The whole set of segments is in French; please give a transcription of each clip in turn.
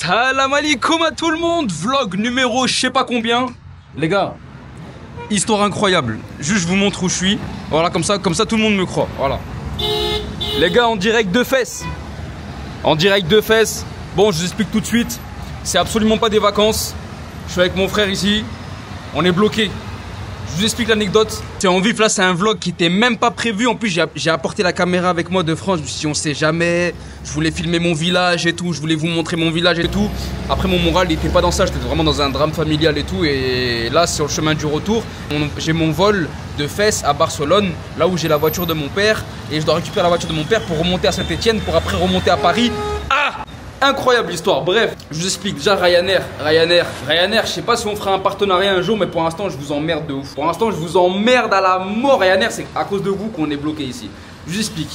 Salam alaikum à tout le monde. Vlog numéro je sais pas combien. Les gars, histoire incroyable. Juste je vous montre où je suis. Voilà, comme ça tout le monde me croit. Voilà. Les gars, en direct de fesses. En direct de fesses. Bon, je vous explique tout de suite. C'est absolument pas des vacances. Je suis avec mon frère ici. On est bloqué. Je vous explique l'anecdote. C'est en vif, là c'est un vlog qui était même pas prévu. En plus j'ai apporté la caméra avec moi de France. Je me suis dit on sait jamais. Je voulais filmer mon village et tout. Je voulais vous montrer mon village et tout. Après mon moral il était pas dans ça. J'étais vraiment dans un drame familial et tout. Et là sur le chemin du retour, j'ai mon vol de Fès à Barcelone. Là où j'ai la voiture de mon père. Et je dois récupérer la voiture de mon père pour remonter à Saint-Etienne. Pour après remonter à Paris. Ah! Incroyable histoire, bref, je vous explique. Déjà Ryanair, je sais pas si on fera un partenariat un jour, mais pour l'instant je vous emmerde de ouf. Pour l'instant je vous emmerde à la mort. Ryanair, c'est à cause de vous qu'on est bloqué ici. Je vous explique.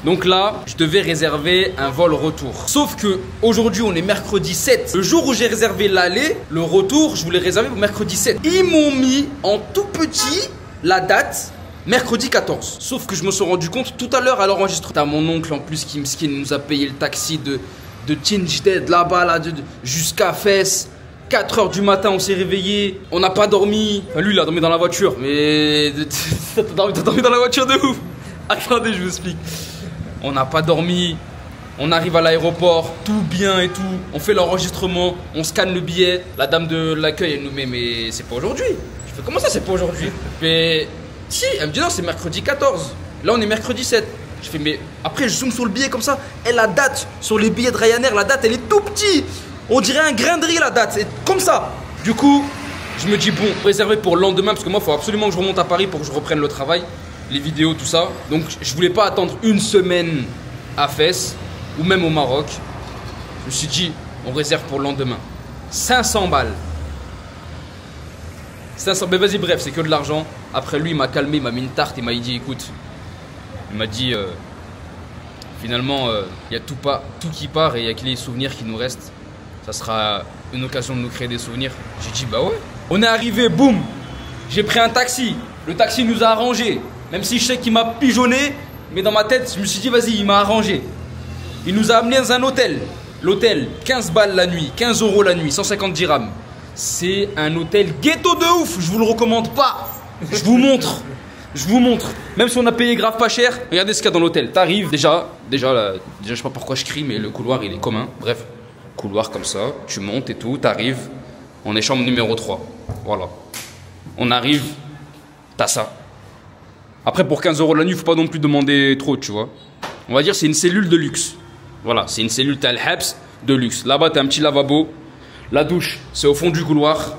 Donc là, je devais réserver un vol retour. Sauf que aujourd'hui on est mercredi 7. Le jour où j'ai réservé l'aller, le retour, je voulais réserver pour mercredi 7. Ils m'ont mis en tout petit la date mercredi 14. Sauf que je me suis rendu compte tout à l'heure à l'enregistrement. T'as mon oncle en plus qui nous a payé le taxi de Tinjded là-bas, là, jusqu'à Fès. 4 h du matin, on s'est réveillé. On n'a pas dormi. Enfin, lui, il a dormi dans la voiture. Mais t'as dormi dans la voiture de ouf. Attendez, je vous explique. On n'a pas dormi. On arrive à l'aéroport, tout bien et tout. On fait l'enregistrement. On scanne le billet. La dame de l'accueil, elle nous met, mais c'est pas aujourd'hui. Je fais, comment ça, c'est pas aujourd'hui? Mais si, elle me dit non, c'est mercredi 14. Là, on est mercredi 7. Je fais, mais après je zoome sur le billet comme ça. Et la date sur les billets de Ryanair, la date elle est tout petit. On dirait un grain de riz la date, c'est comme ça. Du coup je me dis bon, réservé pour le lendemain. Parce que moi il faut absolument que je remonte à Paris pour que je reprenne le travail, les vidéos, tout ça. Donc je voulais pas attendre une semaine à Fès ou même au Maroc. Je me suis dit on réserve pour le lendemain. 500 balles. 500, mais vas-y, bref, c'est que de l'argent. Après lui il m'a calmé, il m'a mis une tarte, il m'a dit écoute, il m'a dit finalement il y a tout qui part et il y a que les souvenirs qui nous restent. Ça sera une occasion de nous créer des souvenirs. J'ai dit bah ouais. On est arrivé, boum. J'ai pris un taxi. Le taxi nous a arrangé. Même si je sais qu'il m'a pigeonné, mais dans ma tête je me suis dit vas-y, il m'a arrangé. Il nous a amené dans un hôtel. L'hôtel, 15 balles la nuit, 15 € la nuit, 150 dirhams. C'est un hôtel ghetto de ouf. Je vous le recommande pas. Je vous montre. Je vous montre, même si on a payé grave pas cher, regardez ce qu'il y a dans l'hôtel. T'arrives, déjà, je sais pas pourquoi je crie, mais le couloir il est commun. Bref, couloir comme ça, tu montes et tout, t'arrives, on est chambre numéro 3. Voilà. On arrive, t'as ça. Après, pour 15 € la nuit, faut pas non plus demander trop, tu vois. On va dire c'est une cellule de luxe. Voilà, c'est une cellule Tal Habs de luxe. Là-bas, t'as un petit lavabo. La douche, c'est au fond du couloir.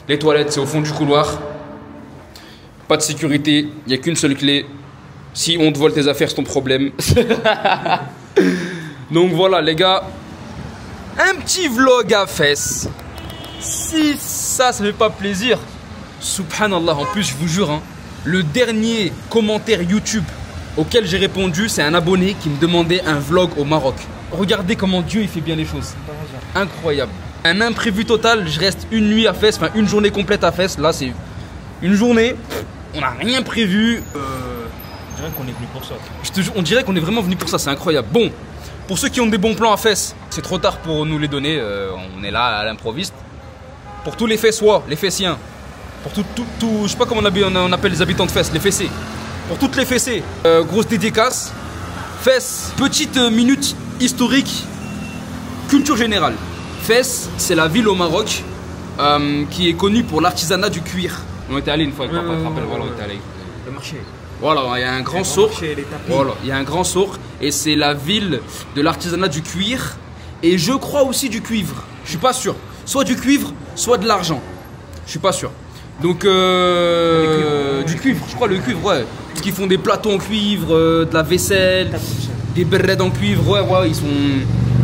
Les toilettes, c'est au fond du couloir. Pas de sécurité, il n'y a qu'une seule clé. Si on te vole tes affaires, c'est ton problème. Donc voilà les gars, un petit vlog à Fès. Si ça fait pas plaisir, subhanallah, en plus je vous jure, hein, le dernier commentaire YouTube auquel j'ai répondu, c'est un abonné qui me demandait un vlog au Maroc. Regardez comment Dieu il fait bien les choses. Incroyable. Un imprévu total, je reste une nuit à Fès, enfin une journée complète à Fès. Là c'est une journée. On n'a rien prévu. On dirait qu'on est venu pour ça. Je te jure, on dirait qu'on est vraiment venu pour ça, c'est incroyable. Bon, pour ceux qui ont des bons plans à Fès, c'est trop tard pour nous les donner. On est là à l'improviste. Pour tous les Fessois, les Fessiens, pour tout, je sais pas comment on appelle les habitants de Fès, les Fessés. Pour toutes les Fessées, grosse dédicace. Fès, petite minute historique, culture générale. Fès, c'est la ville au Maroc qui est connue pour l'artisanat du cuir. On était allé une fois avec papa, tu te rappelles, voilà, on était allé. Le marché. Voilà, il y a un grand souk. Voilà, il y a un grand souk et c'est la ville de l'artisanat du cuir et je crois aussi du cuivre. Je suis pas sûr. Soit du cuivre, soit de l'argent. Je suis pas sûr. Donc du cuivre, je crois le cuivre, ouais. Parce qu'ils font des plateaux en cuivre, de la vaisselle, des berrets en cuivre, ouais, ils sont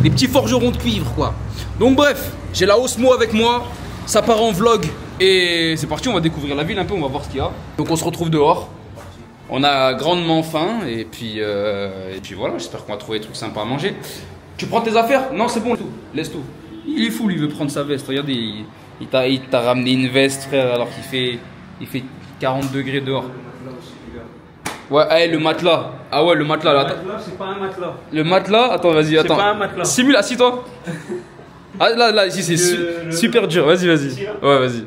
des petits forgerons de cuivre, quoi. Donc bref, j'ai la Osmo avec moi, ça part en vlog. Et c'est parti, on va découvrir la ville un peu, on va voir ce qu'il y a. Donc on se retrouve dehors. On a grandement faim et puis voilà, j'espère qu'on va trouver des trucs sympas à manger. Tu prends tes affaires? Non, c'est bon, laisse tout. Il est fou, lui, il veut prendre sa veste. Regardez, il t'a ramené une veste, frère, alors qu'il fait 40 degrés dehors. Ouais, hey, le matelas. Ah ouais, le matelas là. Le matelas, c'est pas un matelas. Le matelas, attends, vas-y, attends. C'est pas un matelas. Simule, assis-toi. Ah là, ici c'est super dur. Vas-y, vas-y. Ouais, vas-y.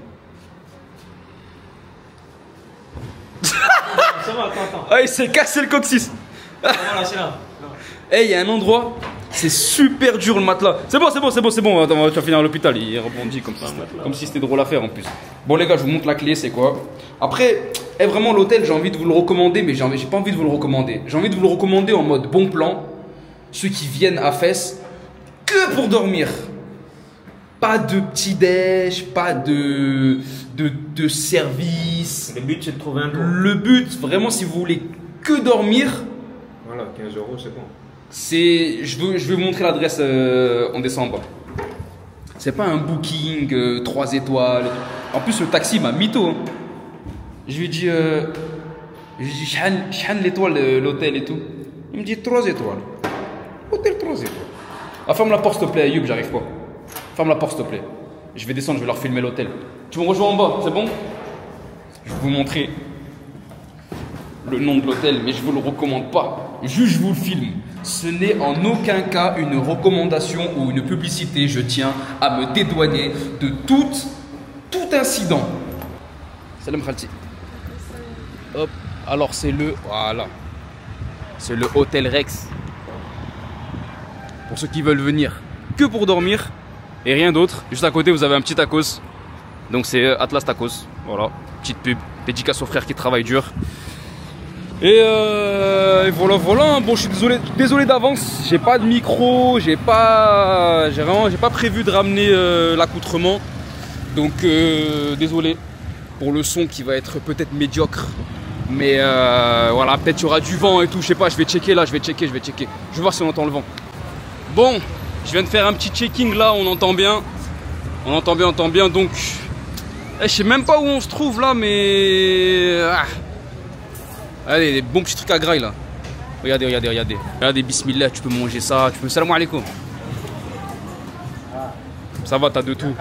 Ça va, attends. Ah, il s'est cassé le coccyx. Voilà, c'est là. Eh, il y a un endroit, c'est super dur le matelas. C'est bon. Attends, tu vas finir à l'hôpital. Il rebondit comme si c'était drôle à faire en plus. Bon, les gars, je vous montre la clé, c'est quoi. Après, vraiment, l'hôtel, j'ai envie de vous le recommander, mais j'ai pas envie de vous le recommander. J'ai envie de vous le recommander en mode bon plan. Ceux qui viennent à Fès que pour dormir. Pas de petit-déj, pas de service. Le but, c'est de trouver un tour. Le but, vraiment, si vous voulez que dormir, Voilà, 15 €, c'est bon. je vais vous montrer l'adresse en décembre. C'est pas un booking 3 étoiles. En plus, le taxi m'a mytho. Hein. Je lui ai dit, Ch'han l'étoile, l'hôtel et tout. Il me dit 3 étoiles. Hôtel 3 étoiles. Ah, ferme la porte, s'il te plaît, Ayoub, j'arrive pas. Ferme la porte, s'il te plaît. Je vais descendre, je vais leur filmer l'hôtel. Tu me rejoins en bas, c'est bon? Je vais vous montrer le nom de l'hôtel, mais je vous le recommande pas. Juste, je vous le filme. Ce n'est en aucun cas une recommandation ou une publicité. Je tiens à me dédouaner de tout incident. Salam Khalti. Hop, alors c'est voilà. C'est le Hôtel Rex. Pour ceux qui veulent venir que pour dormir et rien d'autre. Juste à côté, vous avez un petit tacos. Donc c'est Atlas Tacos. Voilà, petite pub. Dédicace aux frères qui travaillent dur. Et voilà. Bon, je suis désolé d'avance. J'ai pas de micro, j'ai pas prévu de ramener l'accoutrement. Donc désolé pour le son qui va être peut-être médiocre. Mais voilà, peut-être il y aura du vent et tout. Je sais pas, je vais checker là, je vais checker. Je vais voir si on entend le vent. Bon, je viens de faire un petit checking là, on entend bien. On entend bien. Donc, je sais même pas où on se trouve là, mais allez, des bons petits trucs à graille là. Regardez. Regardez, bismillah, tu peux manger ça. Tu peux. Salam alaikum. Ça va, t'as de tout.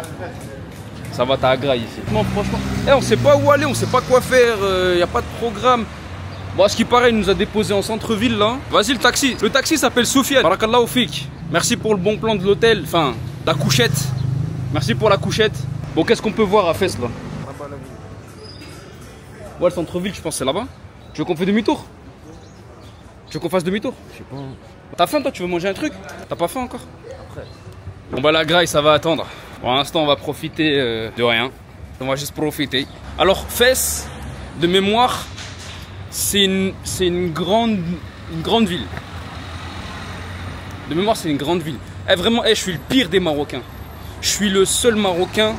Ça va, t'as à graille ici. Non, franchement, on sait pas où aller, on sait pas quoi faire. Y a pas de programme. Bon, à ce qui paraît, il nous a déposé en centre-ville là. Vas-y, le taxi. Le taxi s'appelle Soufiane. Barakallahu fik. Merci pour le bon plan de l'hôtel. Enfin, la couchette. Merci pour la couchette. Bon, qu'est-ce qu'on peut voir à Fès là? Ouais, le centre-ville, je pense que c'est là-bas. Tu veux qu'on fasse demi-tour? Je sais pas. T'as faim toi? Tu veux manger un truc? T'as pas faim encore? Après. Bon bah la graille, ça va attendre. Pour l'instant, on va profiter de rien. On va juste profiter. Alors, Fès, de mémoire, c'est une grande ville. De mémoire, c'est une grande ville. Vraiment, je suis le pire des Marocains. Je suis le seul Marocain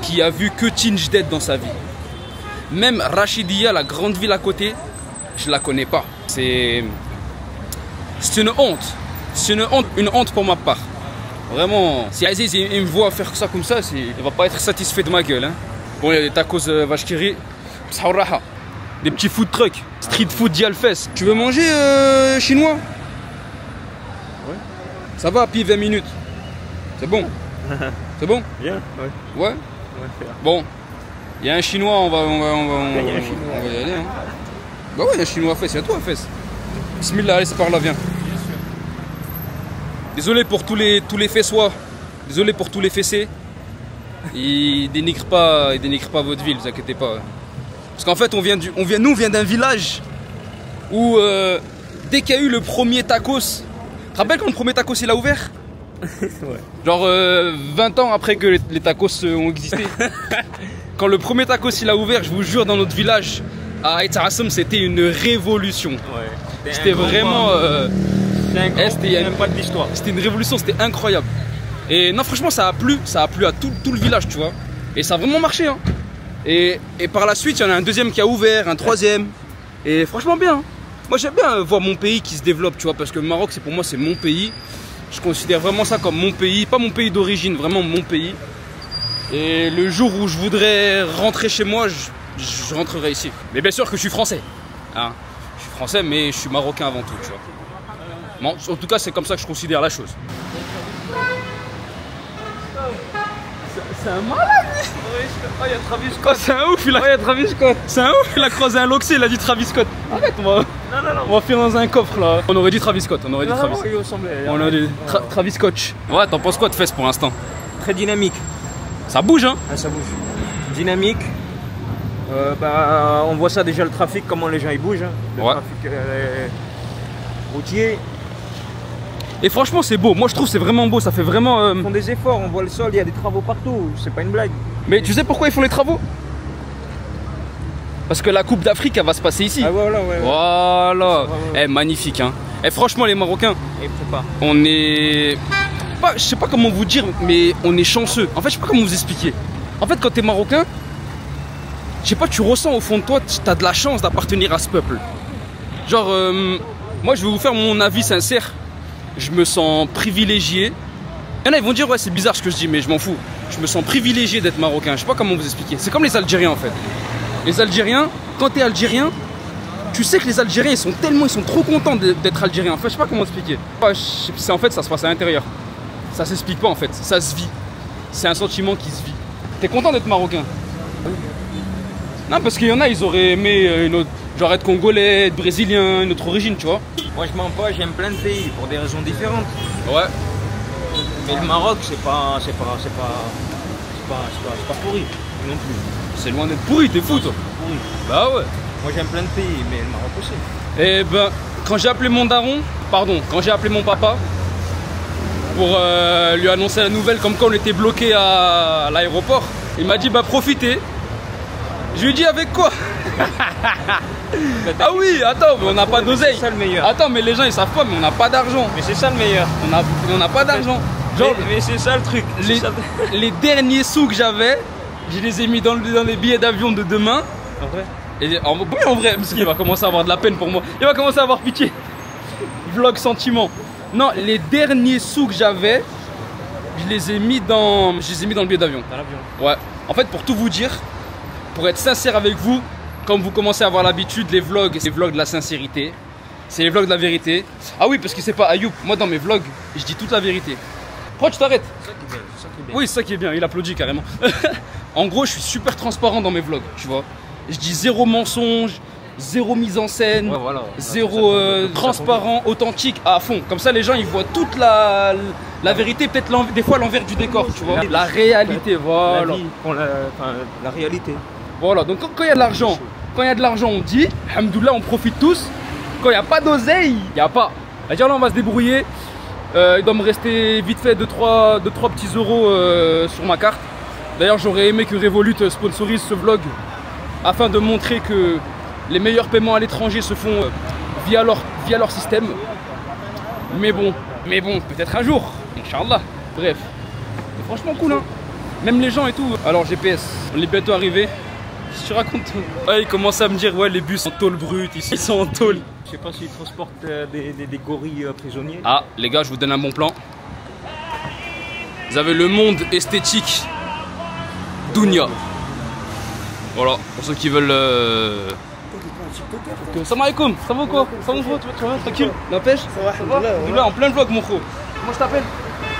qui a vu que Tinjded dans sa vie. Même Rachidia, la grande ville à côté, je la connais pas. C'est une honte. C'est une honte pour ma part. Vraiment, si Aziz il me voit faire ça comme ça, il va pas être satisfait de ma gueule. Hein. Bon, il y a des tacos vache qui rit, des petits food trucks, street food d'Alfès. Tu veux manger chinois? Ouais. Ça va, puis 20 minutes. C'est bon. C'est bon? Bien, ouais. Ouais. Bon, il y a un chinois, on va y aller. Hein. Bah ouais, il y a un chinois à Fès, il y a tout à Fès. Bismillah, allez, c'est par là, viens. Désolé pour tous les Fessois. Désolé pour tous les Fessés. Ils dénigrent pas votre ville, vous inquiétez pas. Parce qu'en fait, nous on vient d'un village où dès qu'il y a eu le premier tacos, tu te rappelles quand le premier tacos il a ouvert? Ouais. Genre 20 ans après que les tacos ont existé. Quand le premier tacos il a ouvert, je vous jure, dans notre village à Etassem, c'était une révolution. Ouais. C'était vraiment c'était même pas de l'histoire. C'était une révolution, c'était incroyable. Et non, franchement, ça a plu à tout le village, tu vois. Et ça a vraiment marché. Hein. Et par la suite, il y en a un deuxième qui a ouvert, un troisième. Et franchement, bien. Hein. Moi, j'aime bien voir mon pays qui se développe, tu vois, parce que le Maroc, pour moi, c'est mon pays. Je considère vraiment ça comme mon pays, pas mon pays d'origine, vraiment mon pays. Et le jour où je voudrais rentrer chez moi, je rentrerai ici. Mais bien sûr que je suis français. Hein. Je suis français, mais je suis marocain avant tout, tu vois. Bon, en tout cas, c'est comme ça que je considère la chose. C'est un malade. Oh, il y a Travis Oh, Scott. c'est un ouf, il a... Oh, il y a Travis Scott. C'est un ouf, il a croisé un Loxé, il a dit Travis Scott. Arrête, Non, non. on va faire dans un coffre là. On aurait dit Travis Scott, on aurait dit Non, Travis non, Scott. il ressemblait. On aurait dit Travis Scott. Ouais, t'en penses quoi de fesses pour l'instant? Très dynamique. Ça bouge, hein? Ah, ça bouge. Dynamique. On voit ça déjà le trafic, comment les gens ils bougent. Hein. Le Ouais. trafic routier. Et franchement, c'est beau. Moi, je trouve que c'est vraiment beau. Ça fait vraiment. Ils font des efforts, on voit le sol, il y a des travaux partout. C'est pas une blague. Mais tu sais pourquoi ils font les travaux? Parce que la Coupe d'Afrique, elle va se passer ici. Ah, voilà, ouais. Voilà. Ouais. Eh, magnifique, hein. Eh, franchement, les Marocains, Et prépare. on est. Je sais pas comment vous dire, mais on est chanceux. En fait, je sais pas comment vous expliquer. En fait, quand t'es Marocain, je sais pas, tu ressens au fond de toi, t'as de la chance d'appartenir à ce peuple. Genre, moi, je vais vous faire mon avis sincère. Je me sens privilégié. Il y en a, ils vont dire, ouais, c'est bizarre ce que je dis, mais je m'en fous. Je me sens privilégié d'être Marocain. Je sais pas comment vous expliquer. C'est comme les Algériens, en fait. Les Algériens, quand t'es Algérien, tu sais que les Algériens, ils sont trop contents d'être Algériens. Enfin, je sais pas comment expliquer. C'est en fait, ça se passe à l'intérieur. Ça s'explique pas, en fait. Ça se vit. C'est un sentiment qui se vit. T'es content d'être Marocain? Non, parce qu'il y en a, ils auraient aimé une autre, genre être congolais, être brésilien, une autre origine, tu vois. Moi je mens pas, j'aime plein de pays pour des raisons différentes. Ouais. Mais le Maroc c'est pas pourri non plus. C'est loin d'être pourri, t'es fou, toi. Pourri. Bah ouais. Moi j'aime plein de pays, mais le Maroc aussi. Et ben, quand j'ai appelé mon daron, quand j'ai appelé mon papa pour lui annoncer la nouvelle comme quoi on était bloqué à l'aéroport, il m'a dit bah profitez. Je lui ai dit avec quoi? Ah oui, attends, mais on n'a pas d'oseille. C'est ça le meilleur. Attends, mais les gens ils savent pas, mais on n'a pas d'argent. Mais c'est ça le meilleur. On n'a pas d'argent. Genre, Mais c'est ça le truc. les, les derniers sous que j'avais, je les ai mis dans les billets d'avion de demain. En vrai. Et oui, en vrai, parce qu'il va commencer à avoir de la peine pour moi. Il va commencer à avoir pitié. Vlog sentiment. Non, les derniers sous que j'avais, je les ai mis dans le billet d'avion. Dans l'avion. Ouais. En fait, pour tout vous dire, pour être sincère avec vous, comme vous commencez à avoir l'habitude, les vlogs, c'est les vlogs de la sincérité. C'est les vlogs de la vérité. Ah oui, parce que c'est pas Ayoub. Moi, dans mes vlogs, je dis toute la vérité. Pourquoi tu t'arrêtes? C'est ça qui est bien. C'est ça qui est bien. Oui, c'est ça qui est bien. Il applaudit carrément. En gros, je suis super transparent dans mes vlogs, tu vois. Je dis zéro mensonge, zéro mise en scène, Ouais, voilà. zéro transparent, authentique à fond. Comme ça, les gens ils voient toute la vérité, peut-être des fois l'envers du décor, tu vois. La réalité, voilà. La vie, la réalité. Voilà, donc quand il y a de l'argent, on dit, alhamdoulilah, on profite tous. Quand il n'y a pas d'oseille, il n'y a pas. C'est-à-dire là, on va se débrouiller. Il doit me rester vite fait 2-3 petits euros sur ma carte. D'ailleurs, j'aurais aimé que Revolut sponsorise ce vlog afin de montrer que les meilleurs paiements à l'étranger se font via leur système. Mais bon, peut-être un jour, Inch'Allah. Bref, c'est franchement cool, hein. Même les gens et tout. Alors GPS, on est bientôt arrivé. Je te raconte. Ouais, il commence à me dire, ouais, les bus en tôle brute, ils sont en tôle. Je sais pas s'ils transportent des gorilles prisonniers. Ah, les gars, je vous donne un bon plan. Vous avez le monde esthétique Dounia. Voilà, pour ceux qui veulent. Salam alaikum, ça va quoi? Ça va, tu vas tranquille? La pêche? Ça va, Alhamdoulilah, en plein vlog, mon frère. Comment je t'appelle?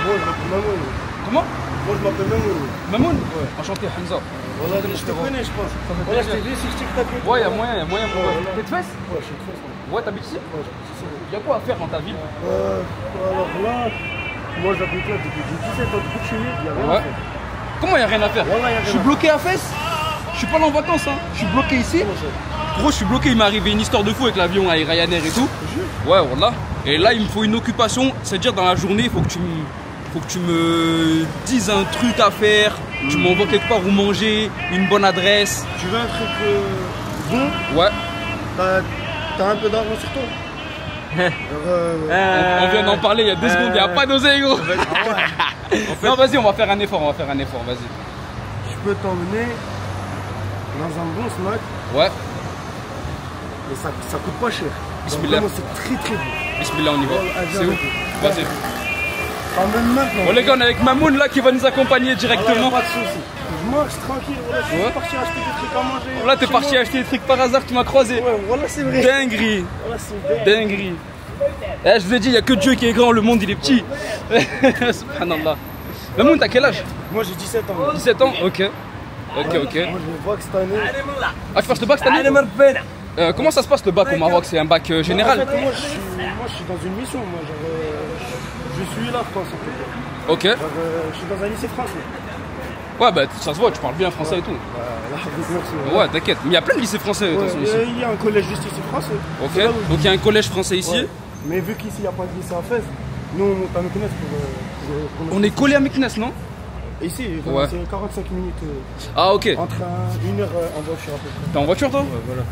Moi je m'appelle Mamoun. Comment? Moi je m'appelle Mamoun. Mamoun? Ouais. Enchanté, Hamza. Voilà, je te connais, je pense. Voilà, je t'ai vu si je TikTok. Ouais, y'a moyen pour. voilà. T'es de Fès? Ouais, je suis de Fès, moi. Ouais, t'habites ici? Ouais, j'habite ici. Y'a quoi à faire dans ta ville? Alors là, moi j'habite là depuis 17 ans, depuis que je suis né, il y a rien à Ouais. faire. Comment y'a rien à faire? Voilà, y a rien Je suis à bloqué à Fès? Je suis pas là en vacances, hein. Je suis bloqué ici. Comment ça? Gros, je suis bloqué, il m'est arrivé une histoire de fou avec l'avion avec Ryanair et tout. Ouais, voilà. Et là, il me faut une occupation, c'est-à-dire dans la journée, il faut que tu me dises un truc à faire, tu m'envoies quelque part où manger, une bonne adresse. Tu veux un truc bon? Ouais. T'as un peu d'argent sur toi? On vient d'en parler il y a 2 secondes, il n'y a pas d'oseille, gros. Ah ouais. Non, vas-y, on va faire un effort, vas-y. Je peux t'emmener dans un bon snack, Ouais, mais ça coûte pas cher. Bismillah. Vraiment, c'est très très bon. bismillah, on y va. Voilà, C'est où? viens. Vas-y. Emmène maintenant. Bon, les gars, on est avec Mamoun là qui va nous accompagner Voilà, directement. pas de soucis. Je marche tranquille, voilà, je Ouais. suis parti acheter des trucs à manger. Là, t'es chez parti moi. acheter des trucs par hasard, tu m'as croisé. Ouais, voilà, c'est vrai. Dinguerie. Voilà, c'est dingue. Dinguerie. Eh, je vous ai dit, il n'y a que Dieu qui est grand, le monde il est petit. Subhanallah. Mamoun, t'as quel âge? Moi j'ai 17 ans. 17 ans? Ok. Ok, ok. Moi je vais voir que cette année. Ah, tu passes le bac cette année? Comment ça se passe le bac au Maroc? C'est un bac général? En fait, moi je suis dans une mission. Moi, genre, je suis là, je pense. Ok. Genre, je suis dans un lycée français. Ouais, bah ça se voit, tu parles bien français et tout. Merci. Ouais, t'inquiète. Mais il y a plein de lycées français de toute façon, ici. Il y a un collège juste ici français. Ok. Donc il y a un collège français ici. Ouais. Mais vu qu'ici il n'y a pas de lycée à Fès, nous on monte à Meknès pour On est collé à Meknès, non? Ici, Ouais. c'est 45 minutes Ah, ok. entre une heure en voiture à peu près. T'es en voiture toi? Ouais, voilà.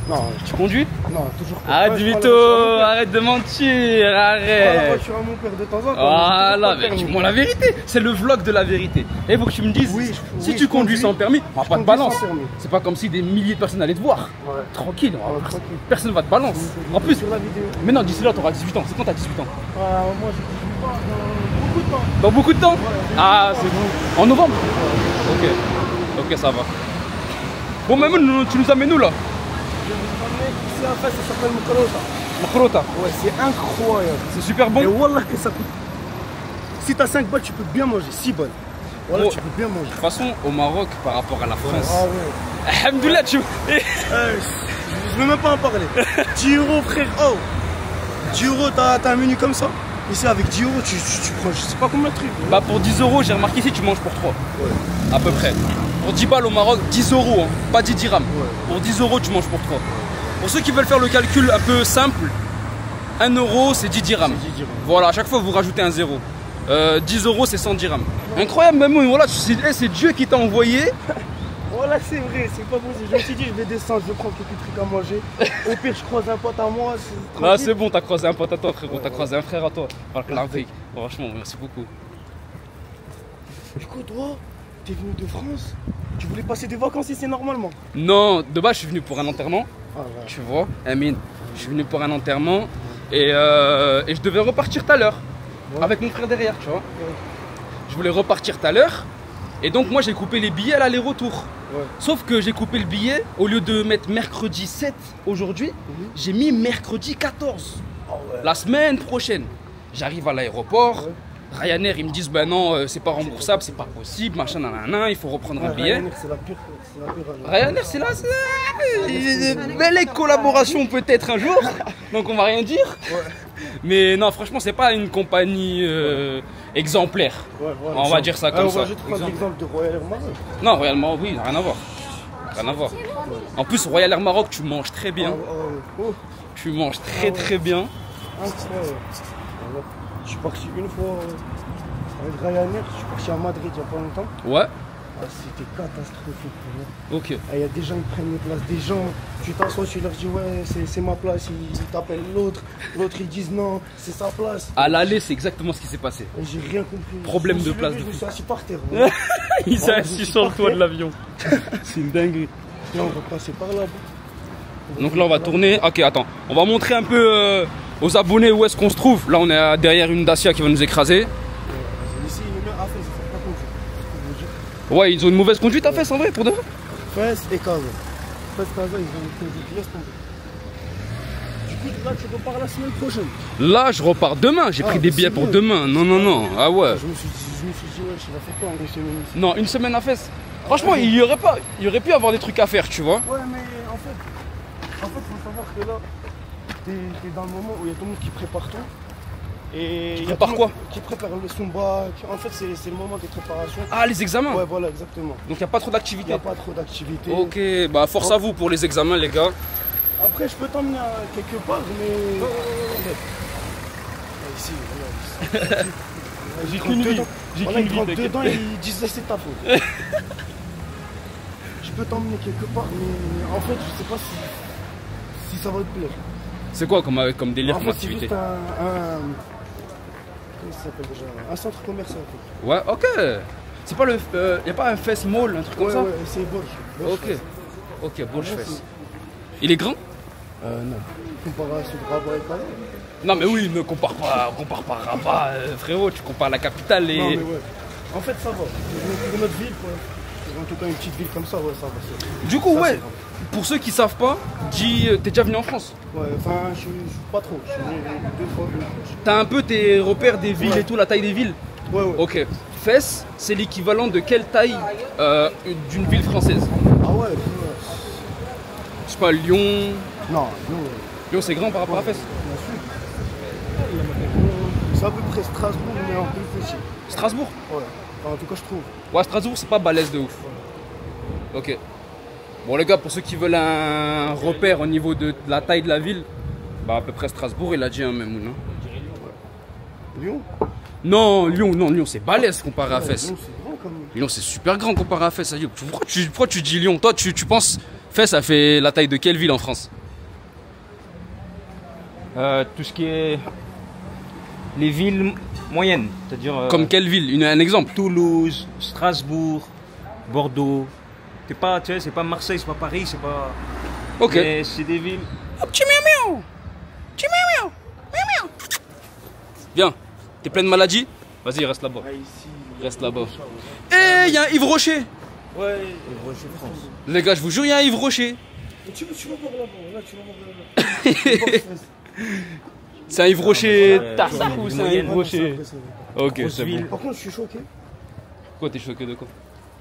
Non, Tu conduis? non, toujours pas. Arrête Ouais, je prends la Vito, voiture à mon père. arrête de mentir, Je prends la arrête. voiture à mon père de temps en temps. Voilà, mais dis-moi la vérité, c'est le vlog de la vérité. Et il faut que tu me dises, Oui, si oui, tu je conduis conduis. sans permis, on va Je pas te conduis balance. sans permis. C'est pas comme si des milliers de personnes allaient te voir. Ouais. Tranquille, tranquille. personne va te balance. En plus, Sur la vidéo. mais non, d'ici là, t'auras 18 ans. C'est quand t'as 18 ans? Moi je dis pas dans beaucoup de temps. Dans beaucoup de temps? Ah, c'est bon. En novembre? Ok, ok, ça va. Bon, même tu nous amènes où là? Je vais vous emmener ici en face, ça s'appelle Mkrota. Makrota. Ouais, c'est incroyable. C'est super bon. Et wallah que ça coûte. Si t'as 5 balles, tu peux bien manger. 6 balles. Voilà, Oh. tu peux bien manger. De toute façon, au Maroc, par rapport à la France, Ah ouais. alhamdoulilah, tu. Je veux même pas en parler. 10 euros, frère. Oh 10 euros, t'as un menu comme ça. Ici, avec 10 euros, tu prends je sais pas combien de trucs. Bah, pour 10 euros, j'ai remarqué ici, tu manges pour 3. Ouais. À peu près. Pour 10 balles au Maroc, 10 euros, hein, pas 10 dirhams. Ouais. Pour 10 euros, tu manges pour 3. Pour ceux qui veulent faire le calcul un peu simple, 1 euro, c'est 10 dirhams. C'est 10 dirhams. Voilà, à chaque fois, vous rajoutez un zéro. 10 euros, c'est 100 dirhams. Incroyable, même, voilà, c'est Dieu qui t'a envoyé. Voilà, c'est vrai, c'est pas possible. Je me suis dit, je vais descendre, je vais prendre quelques trucs à manger. Au pire, je croise un pote à moi. Ah, tranquille. c'est bon, t'as croisé un pote à toi, frérot. T'as croisé un frère à toi. Franchement, merci beaucoup. Du coup, toi, t'es venu de France. Tu voulais passer des vacances ici normalement. Non, de base, je suis venu pour un enterrement. Ah ouais. Tu vois, Amine, je suis venu pour un enterrement et je devais repartir tout à l'heure avec mon frère derrière, tu vois. Je voulais repartir tout à l'heure et donc moi j'ai coupé les billets à l'aller-retour. Ouais. Sauf que j'ai coupé le billet, au lieu de mettre mercredi 7 aujourd'hui, j'ai mis mercredi 14, la semaine prochaine. J'arrive à l'aéroport, Ryanair ils me disent ben non c'est pas remboursable, c'est pas possible, machin nanana, il faut reprendre un billet. Ryanair, c'est la pire. Ryanair, c'est là, belle collaboration peut-être un jour, donc on va rien dire. Mais non, franchement, c'est pas une compagnie exemplaire. On va dire ça comme on ça. va juste prendre l'exemple de Royal Air Maroc. Non, Royal Maroc, oui, rien à voir. Rien à voir. En plus, Royal Air Maroc, tu manges très bien. Oh, Tu manges très bien. incroyable. Je suis parti une fois avec Ryanair, je suis parti à Madrid il y a pas longtemps. Ouais, Ah, c'était catastrophique. ok. Il y a des gens qui prennent les places des gens, tu t'assois, tu leur dis ouais c'est ma place, ils t'appellent l'autre ils disent non, c'est sa place. À l'aller, c'est exactement ce qui s'est passé. Et j'ai rien compris. Problème Je me de suis place levé, de Je me suis assis par terre. Il s'est Ouais, assis je suis sur le toit parfait. de l'avion. C'est une dinguerie. Là on va passer par là. Donc là, on va tourner. Ok, attends. On va montrer un peu aux abonnés où est-ce qu'on se trouve. Là, on est derrière une Dacia qui va nous écraser. Ici, il est à Fès, c'est pas comme ça. Ouais, ils ont une mauvaise conduite à Fès en vrai, pour de vrai. Fès et Casa. Fès, Casa, ils ont fait des pièces tombées. Du coup, là, tu repars la semaine prochaine. Là, je repars demain. J'ai pris des billets pour demain. Non, non, non. Ah ouais. Je me suis dit, ouais, je vais faire quoi en une semaine ici. Non, une semaine à Fès. Franchement, il y aurait pu avoir des trucs à faire, tu vois. Ouais, mais en fait, faut savoir que là, t'es dans le moment où il y a tout le monde qui prépare tout. Et il y a prépare tout le quoi monde qui prépare le Sumba. En fait, c'est le moment des préparations. Ah, les examens. Ouais, voilà, exactement. Donc, il n'y a pas trop Il n'y d'activité. a pas trop d'activité. Ok, bah force à vous pour les examens, les gars. Après, je peux t'emmener quelque part, mais. Ici, regarde. J'ai qu'une vie. J'ai Voilà, qu'une ils vie, rentrent t'inquiète. dedans et ils disent c'est ta faute. Je peux t'emmener quelque part, mais en fait, je sais pas si ça va te plaire. C'est quoi comme délire, En comme fait, c'est activité? juste comment ça s'appelle déjà? Un centre commercial. En Ouais, ok. C'est pas le. Y a pas un Fest Mall, un truc fait. comme Ouais, ça? ouais, c'est Bosch. Ok. Ok, Bosch Fest. Il est grand? Non. Comparé à ceux de Rabat et Casa. Non, mais oui, ne compare pas Rabat, frérot. Tu compares la capitale et. Non, mais ouais. En fait, ça va. Pour notre ville, en tout cas une petite ville comme ça, ouais, ça va. Du coup, Ça, ouais. c'est vrai. Pour ceux qui savent pas, dis, t'es déjà venu en France? Ouais, enfin, je suis pas trop. Je suis venu 2 fois. T'as un peu tes repères des villes Ouais. et tout, la taille des villes? Ouais, ouais. Ok. Fès, c'est l'équivalent de quelle taille d'une ville française? Ah ouais, Je sais pas, Lyon. non, non, Lyon, c'est grand par rapport à Fès. bien sûr. C'est à peu près Strasbourg, mais en plus petit. Strasbourg? Ouais, enfin, en tout cas, je trouve. Ouais, Strasbourg, c'est pas balèze de ouf. Ok. Bon, les gars, pour ceux qui veulent un repère au niveau de la taille de la ville, bah à peu près Strasbourg, il a dit un même hein. Lyon? Non, Lyon, c'est balèze comparé à Ouais, Fès. Lyon, c'est grand quand même. Lyon, c'est super grand comparé à Fès. Ça y est. Pourquoi tu dis Lyon? Toi, tu penses Fès, ça fait la taille de quelle ville en France? Tout ce qui est les villes moyennes, c'est-à-dire Comme quelle ville? Un exemple. Toulouse, Strasbourg, Bordeaux. Tu sais, c'est pas Marseille, c'est pas Paris, c'est pas. Ok. Mais c'est des villes. Oh, petit miaou miaou. Petit miaou miaou. Miaou miaou. Bien. T'es plein de maladies? Vas-y, reste là-bas. Ah, ici. Reste là-bas. Eh, y a un Yves Rocher. Ouais, Rocher France. Les gars, je vous jure, y a un Yves Rocher. Tu vas voir là-bas, là, tu vas voir là-bas. C'est un Yves Rocher Ouais, Tarsac ou c'est un Yves Rocher? Ok, Grosse c'est bon. ville. Par contre, je suis choqué. Quoi, t'es choqué de quoi?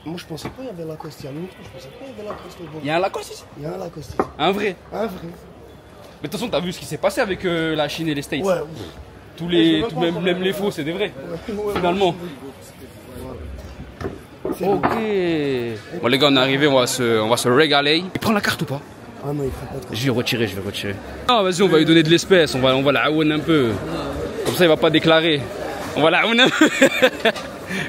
Moi, je pensais pas qu'il y avait Lacoste il y a longtemps. Je pensais pas qu'il y avait Lacoste au bord. Y a un Lacoste ici? Il y a un Lacoste ici. Un vrai? Un vrai. Mais de toute façon, t'as vu ce qui s'est passé avec la Chine et les States? Ouais, Tous les, même les faux, c'est des vrais. ouais. Finalement. Ok. Bon les gars, on est arrivé, on va se régaler. Il prend la carte ou pas? Ah non, il prend pas de carte. Je vais retirer. Ah vas-y, on va lui donner de l'espèce, on va la haoun un peu. Comme ça, il va pas déclarer. On va la haoun un peu.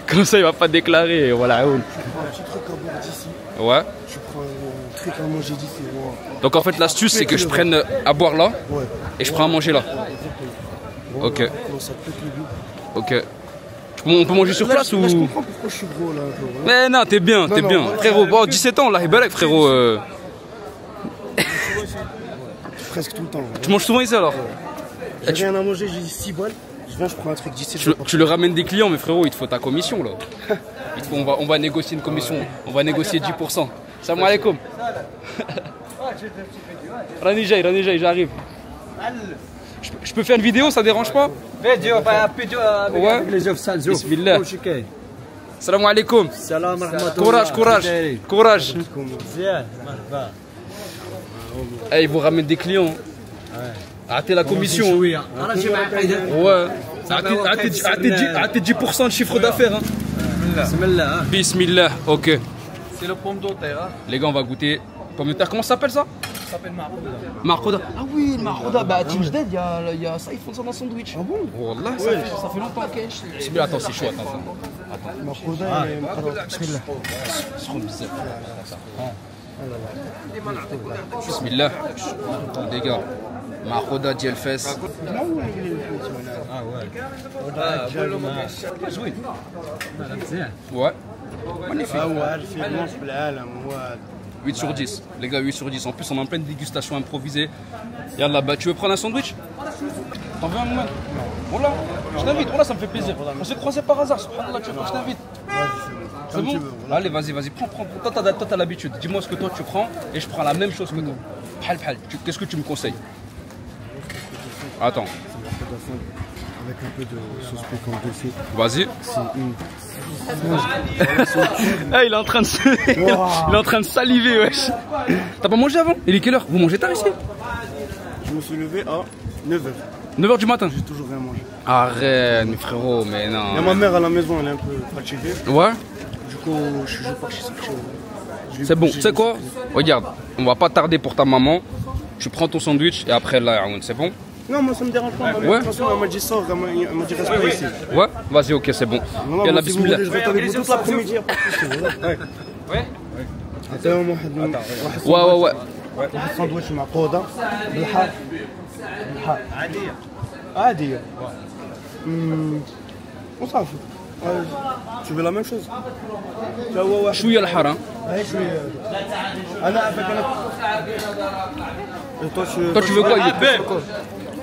Comme ça, il va pas déclarer, on va la haoun. Tu prends un petit truc à boire d'ici. Ouais. Tu prends un truc à manger d'ici. Ouais. Donc en fait, l'astuce, c'est que je prenne à boire là Ouais. et je prends à manger là. Exactement. Ok. Non, ça te plaît le goût. Ok. On peut manger sur place Là, ou... je comprends pourquoi je suis gros là un peu. Ouais. Mais non, t'es bien, Non, t'es non, bien. voilà. Frérot, bon, 17 ans là, il balèque, frérot. Presque tout le temps. Ouais. Tu manges souvent ici alors? J'ai rien à manger, j'ai 6 balles. Je viens, je prends un truc d'ici. Tu le ramènes des clients, mais frérot, il te faut ta commission là. On va négocier une commission. On va négocier 10%. Salam alaikum. Rani Jay, j'arrive. Je peux faire une vidéo, ça dérange pas? فيديو Ouais. avec les œufs sales. Bismillah. Salam alaikum. Salam Courage. مزيان مرحبا. Eh, ils vous ramènent des clients. Arrêtez la commission. شويه انا جي معاك قايده Ouais. Arrêtez 10% de chiffre d'affaires. Hein. بسم الله ها Bismillah. Ok. سي لو بوم دوتير Les gars, on va goûter pomme de terre. Comment ça s'appelle ça? Ça s'appelle معروضه. Marcoda. Ah oui, le Marcoda. Bah, Team Jdeid, il y a ça, ils font ça dans le sandwich. Ah bon? Wallah, ça fait longtemps que je... Attends, c'est chaud, attends. Bismillah. Bismillah. Les gars, Marcoda, Diel Fès. مزيان. Ouais. Magnifique. هو عارف يموت بالعالم هو 8 sur 10. Les gars, 8 sur 10. En plus, on est en pleine dégustation improvisée. Yallah, bah, tu veux prendre un sandwich? T'en veux un moment? Voilà, je t'invite. Voilà, ça me fait plaisir. On s'est croisés par hasard. Subhanallah, tu veux pas que je t'invite? C'est bon? Allez, vas-y, prends. Toi, t'as l'habitude. Dis-moi ce que toi tu prends et je prends la même chose que toi. Bhal. Qu'est-ce que tu me conseilles? Attends, avec un peu de sauce piquante dessus. vas-y. C'est une. Il est en train de saliver, wesh. T'as pas mangé avant? Il est quelle heure? Vous mangez tard ici? Je me suis levé à 9h. 9h du matin. J'ai toujours rien mangé. Arrête, mais frérot, mais Il y a non. ma mère à la maison, elle est un peu fatiguée. Ouais? Du coup, je suis parti sortir. C'est bon, tu sais quoi? Regarde, on va pas tarder pour ta maman. Tu prends ton sandwich et après là, c'est bon? Non, moi ça me dérange pas. Ouais. De toute façon, elle m'a dit sors, elle m'a dit reste pas ici. Ouais? Vas-y, ok, c'est bon. Non, non, Yallah, si vous bismillah. voulez, je reste avec vous toute l'après-midi. Ouais. عطيهم واحد Ouais. واحد ساندويتش معقوده بالحار عاديه وصافي Tu veux la même chose Tu vois واحد شوية الحار. هاي شويه انا avec انا Et toi Toi, tu veux quoi?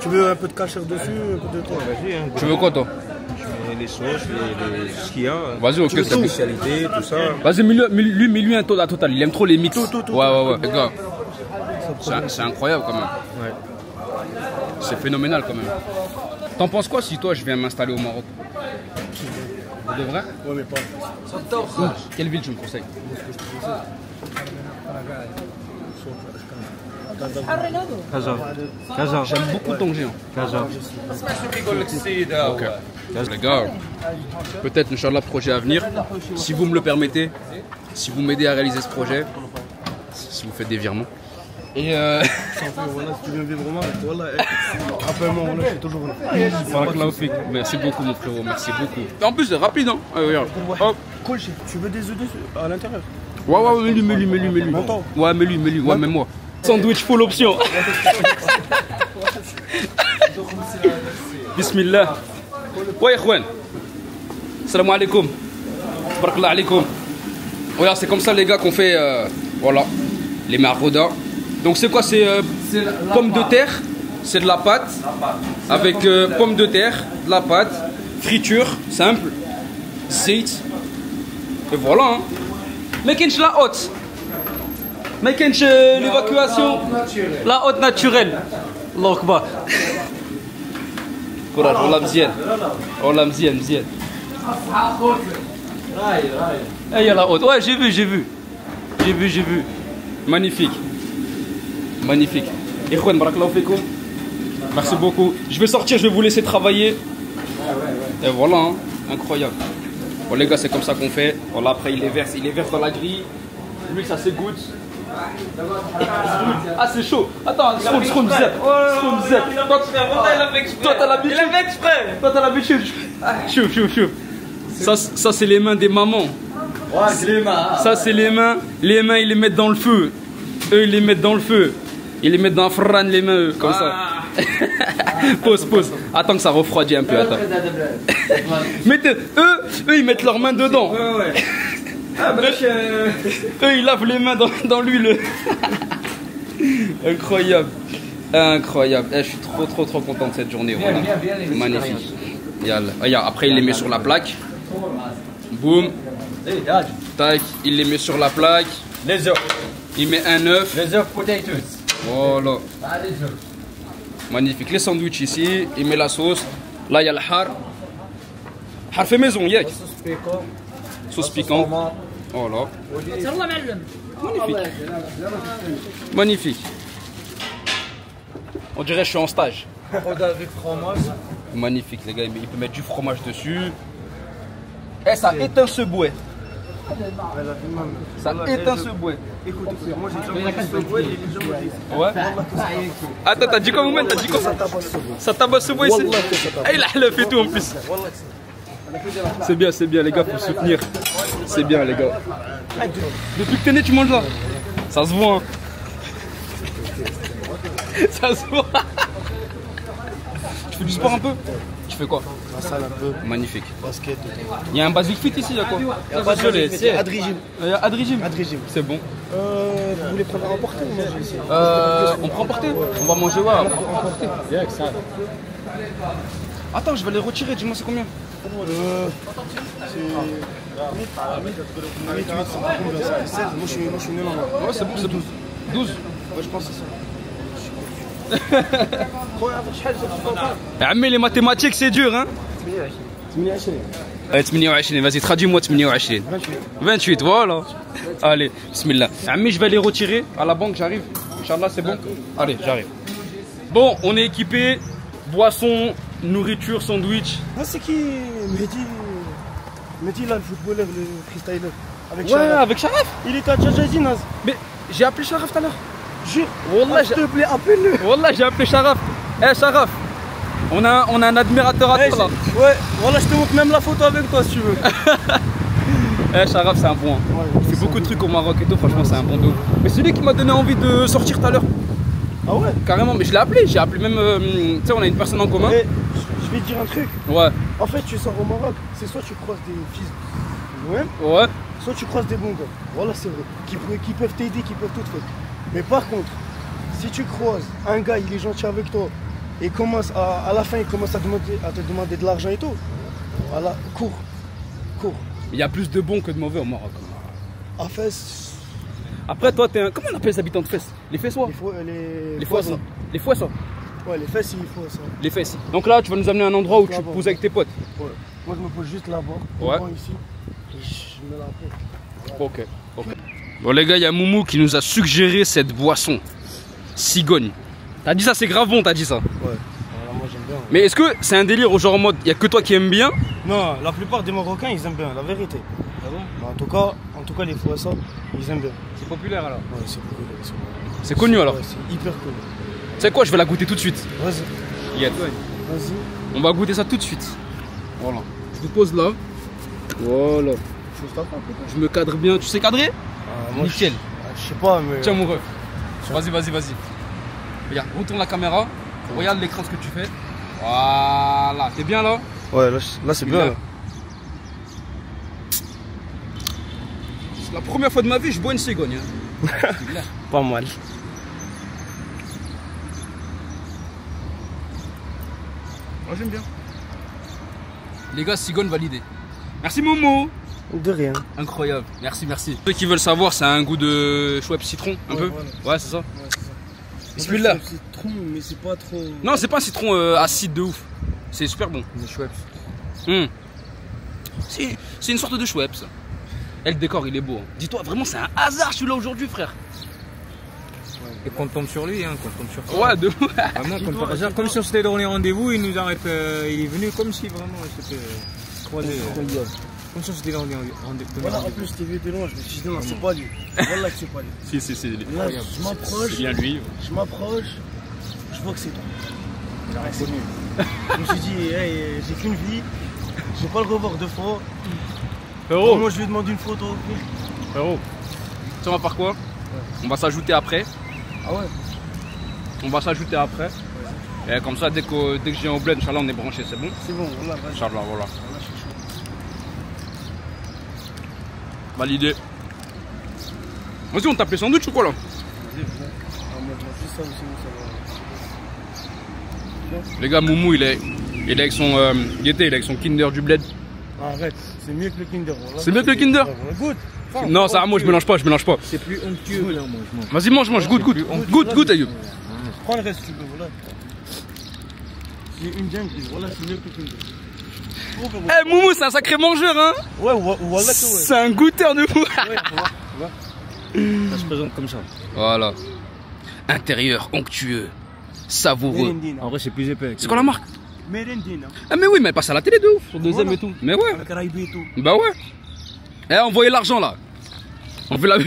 Tu veux un peu de cachère dessus, un peu de quoi? Vas-y, hein, Tu veux quoi, toi? les sauces, ce qu'il y a. Vas-y, ok, La c'est bon. spécialité, tout ça. Vas-y, mets-lui un la totale. Il aime trop les mix. Ouais. Les gars, c'est incroyable quand même. Ouais. C'est phénoménal quand même. T'en penses quoi si toi je viens m'installer au Maroc? De vrai? Ouais, mais pas. Quelle ville tu me conseilles? Casa. J'aime beaucoup Tanger. Casa. Ok. Les gars, peut-être, Inch'Allah, projet à venir. Si vous me le permettez, si vous m'aidez à réaliser ce projet, si vous faites des virements. Et Voilà, si tu viens vivre au Maroc, voilà, appelle-moi, voilà, je suis toujours là. Barakallahu fik. Merci beaucoup, mon frérot, merci beaucoup. En plus, c'est rapide, hein. Regarde. Hop. Cool, tu veux des œufs à l'intérieur? Ouais, mets-lui. Longtemps. Ouais, mets-lui. Ouais, même moi. Sandwich full option. Bismillah. Ouais, Ikhwan. Salam alaikum. Barakallah alaikum. Voilà, c'est comme ça, les gars, qu'on fait. Voilà, les maraudas. Donc, c'est quoi? C'est pommes de terre. C'est de la pâte. Avec pommes de terre, de la pâte, friture, simple. Zait. Et voilà, hein. Mais qu'est-ce la haute? Mais qu'est-ce l'évacuation? La haute naturelle. Allah Akbar. Courage, on l'a mzien. Eh, il y a la haute. Ouais, j'ai vu. Magnifique. Ikhwan, barakallahu fikoum. Merci beaucoup. Je vais sortir, je vais vous laisser travailler. Et voilà, hein. Incroyable. Bon les gars, c'est comme ça qu'on fait. Voilà, après il les verse dans la grille. Lui ça s'égoutte. Ah c'est chaud. Attends, Sroum zep. Toi t'as l'habitude. Il avait exprès. Toi t'as l'habitude. Chaud. Ça c'est les mains des mamans. Ouais, c'est les mains. Ça c'est les mains. Les mains ils les mettent dans le feu. Eux ils les mettent dans le feu. Ils les mettent dans la frane les mains eux, comme ça. Pause. Attends que ça refroidit un peu. Attends. Eux ils mettent leurs mains dedans. Ouais. Ah bah Eux ils lavent les mains dans l'huile. Incroyable. Je suis trop content de cette journée. Voilà. Magnifique. Regarde, après il les met sur la plaque. Boum. Tac, il les met sur la plaque. Les œufs. Il met un œuf. Les œufs potatoes. Voilà. Ah, les œufs. Magnifique. Les sandwichs ici. Il met la sauce. Là il y a le har. Har fait maison, yak. Sauce piquante. Voilà. Magnifique. On dirait que je suis en stage. Avec fromage. Magnifique les gars, il peut mettre du fromage dessus. Et ça éteint ce bouet. Ça éteint ce bouet. Écoute, moi j'ai déjà mangé ce bouet et j'ai déjà mangé ici. Ouais. Attends, t'as dit quoi, Moumen? T'as dit quoi? Ça tabasse ce bouet ici. Ah, il a le fait tout en plus. C'est bien les gars, faut soutenir. C'est bien les gars. Depuis que t'es né, tu manges là. Ça se voit. Hein. Ça se voit. Tu fais du sport un peu? Tu fais quoi? La salle un peu, Magnifique. basket. Il y a un basic fit ici, il y a quoi? Il y a pas de jeu, c'est Adrigim. Adrigim. C'est bon. Vous voulez prendre à emporter ou manger ici? On prend emporter. On va manger ouais, emporter. Attends, je vais les retirer, dis-moi c'est combien? C'est 8, c'est 16. Moi je suis né là-bas. Ouais, c'est bon, c'est 12. 12. Ouais, je pense que c'est ça. Mais les mathématiques c'est dur hein. 28, vas-y traduis-moi 28. 28, voilà. Allez, bismillah. Ami, je vais les retirer à la banque, j'arrive. Inch'Allah, c'est bon. Allez, j'arrive. Bon, on est équipé. Boisson, nourriture, sandwich. Ah, c'est qui Mehdi là, le footballeur, le freestyler. Avec Ouais, Sharaf. avec Sharaf. Il était à Djadjazi, Naz. Mais j'ai appelé Sharaf tout à l'heure. Jure. Wallah, S'il te plaît, appelle-le. Wallah, j'ai appelé Sharaf. Eh Sharaf, on a un admirateur à toi là. Ouais, voilà, je te montre même la photo avec toi si tu veux. Eh Sharaf, c'est un bon. Ouais, Il fait beaucoup de trucs au Maroc et tout, franchement, c'est un bon de ouf. Mais c'est lui qui m'a donné envie de sortir tout à l'heure. Ah ouais? Carrément, mais je l'ai appelé même. Tu sais, on a une personne en commun. Mais je vais te dire un truc. Ouais. En fait, tu sors au Maroc, c'est soit tu croises des fils Ouais. soit tu croises des bons gars. Voilà, c'est vrai. Qui peuvent t'aider, qui peuvent tout faire. Mais par contre, si tu croises un gars, il est gentil avec toi, et commence à la fin, il commence à te demander de l'argent et tout, voilà, cours. Il y a plus de bons que de mauvais au Maroc. À fait, Après, toi, t'es un. Comment on appelle les habitants de Fès? Les Fessois? les Foissons. Les Foissons. Ouais, les fesses, il faut ça. Les Fesses. Donc là, tu vas nous amener à un endroit où tu Là-bas. te poses avec tes potes. Ouais. Moi, je me pose juste là-bas, Ouais. ici, et je me la paix. Ok, ok. Bon les gars, il y a Moumou qui nous a suggéré cette boisson. Cigogne. T'as dit ça, c'est grave bon, t'as dit ça. Ouais, voilà, moi j'aime bien. Mais est-ce que c'est un délire au genre en mode, il y a que toi qui aimes bien? Non, la plupart des Marocains, ils aiment bien, la vérité. Ah bon? Mais en tout cas, les fois ça, ils aiment bien. C'est populaire alors. Ouais, c'est cool. C'est connu alors. Ouais, c'est hyper cool. Tu sais quoi, je vais la goûter tout de suite. Vas-y, Yes. vas-y. On va goûter ça tout de suite. Voilà. Je me pose là. Voilà. Faut se taper un peu, quoi. Je me cadre bien. Tu sais cadrer? Moi, Nickel. Je sais pas, mais. Tiens mon ref. Vas-y. Regarde, retourne la caméra. Regarde l'écran ce que tu fais. Voilà. T'es bien là? Ouais, là c'est bien. Là. C'est la première fois de ma vie que je bois une cigogne. Hein. Pas mal. Moi j'aime bien. Les gars, cigogne validée. Merci Momo. De rien. Incroyable. Merci. Ceux qui veulent savoir, ça a un goût de Schweppes citron, un peu. Voilà. Ouais, c'est ça. Ouais, c'est ça. Bismillah. C'est citron, mais c'est pas trop. Non, c'est pas un citron acide de ouf. C'est super bon. Mais Schweppes. C'est une sorte de Schweppes. Et le décor, il est beau. Hein. Dis-toi, vraiment, c'est un hasard, je suis là aujourd'hui, frère. Et qu'on tombe sur lui, hein, qu'on tombe sur toi. Ouais, de ouf. Vraiment, comme par hasard, comme si on s'était donné rendez-vous, il nous arrête, il est venu comme si vraiment on s'était croisé. Comme si on s'était donné rendez-vous. Voilà, en plus, je t'ai vu de loin, je me suis dit non, c'est pas lui. Voilà que c'est pas lui. Si, c'est Là, je m'approche. C'est bien lui. Je m'approche, je vois que c'est toi. C'est nul. Je me suis dit, hey, j'ai qu'une vie, je vais pas le revoir deux fois. Frérot, Moi, je lui ai demandé une photo. frérot. Tu sais, on va faire quoi? On va s'ajouter après. Ah ouais? On va s'ajouter après. Et comme ça, dès que je viens au bled, Inch'Allah, on est branché, c'est bon? C'est bon, voilà, vas-y. Inch'Allah, voilà. Là, je suis chaud. Validé. Vas-y, on tape les sandwichs ou quoi là? Vas-y, viens. Ah, moi, je mange juste ça, sinon ça va. Les gars, Moumou, il est avec son il est avec son Kinder du bled. Arrête, c'est mieux que le Kinder. Voilà. C'est mieux que le Kinder? Goûte. Non, ça, moi, je mélange pas. C'est plus onctueux que là, moi, je mange. Vas-y, mange, goûte, Ayoub. Prends le reste si tu veux, voilà. C'est une dingue, voilà, c'est mieux que le Kinder. Eh, Moumou, c'est un sacré mangeur, hein? Ouais, voilà que ouais. C'est un goûteur de fou. Ouais, Ça se présente comme ça. Voilà. Intérieur onctueux, savoureux. Merendina. En vrai, c'est plus épais. C'est quoi la marque? Merendina. Ah mais oui, mais elle passe à la télé de ouf, sur deuxième Voilà. et tout. Mais ouais, Avec Raïbe et tout. bah ouais. Eh, envoyez l'argent là. On fait la...